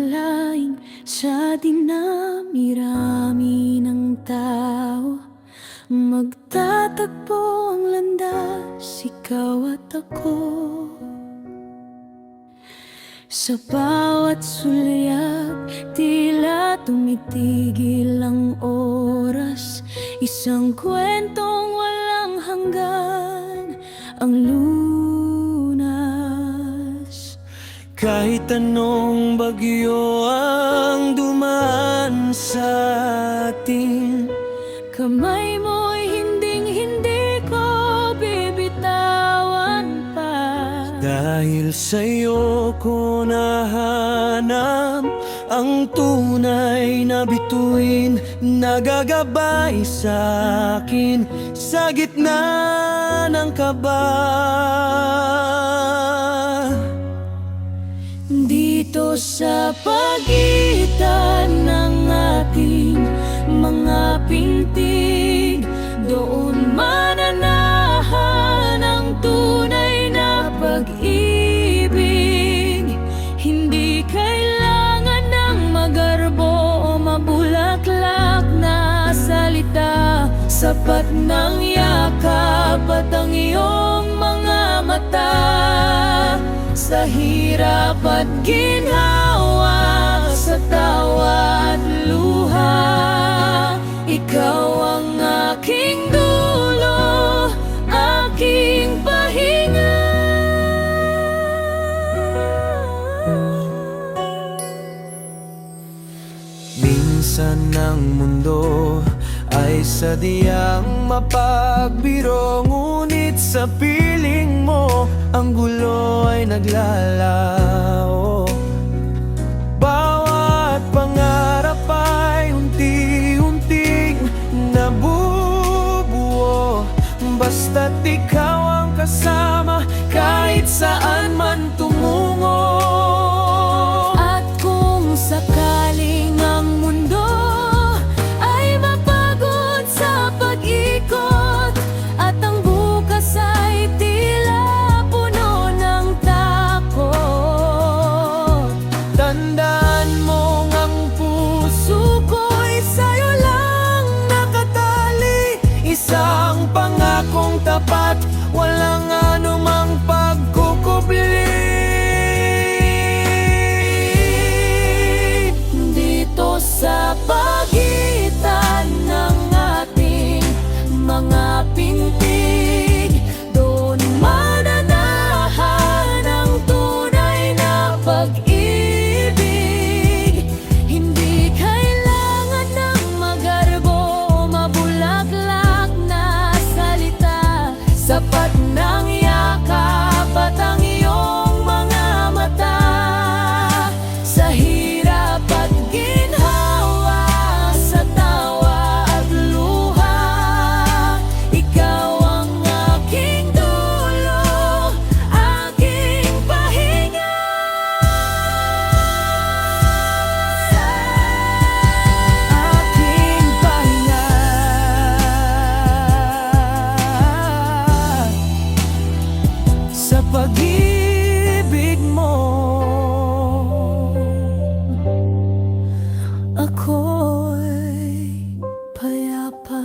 akalaing sa dinami-rami ng tao magtatagpo ang landas, ikaw at ako. Sa bawat sulyap, tila tumitigil ang oras. Isang kwentong walang hanggan ang lunas. Kahit anong bagyo ang dumaan sa atin, kamay mo'y hinding-hindi ko bibitawan pa. dahil sa'yo ko nahanap ang tunay na bituin, nagagabay sa akin sa gitna ng kaba. Dito sa pagitan ng ating mga pintig, doon mananahan ang tunay na pag-ibig. Hindi kailangan ng magarbo o mabulaklak na salita. Sapat ng yakap at ang iyong mga mata. Sa hirap at ginhawa, sa tawa at luha, ikaw ang aking dulo, aking pahinga. Minsan ang mundo ay sadyang mapagbiro, ngunit sa piling mo ang gulo ay naglalao. Bawat pangarap ay unti-unting nabubuo, basta't ikaw ang kasama kahit saan man tumungo. At kung sakaling ang mundo ay mapagod sa pag-ikot, at ang bukas ay tila puno ng takot, Tandaan mong ang puso ko'y sa'yo lang nakatali. isang pangakong tapat, walang anumang pagkukubli. Dito sa pagitan ng ating mga pintig, doon mananahan ang tunay na pag-ibig. Hindi kailangan ng magarbo o mabulaklak na salita. Sapat ng yakap at ang iyong mga mata. Sa hirap at ginhawa, sa tawa at luha, ikaw ang aking dulo, aking pahinga. Aking pahinga. Sa pag-ibig mo Ako'y payapa.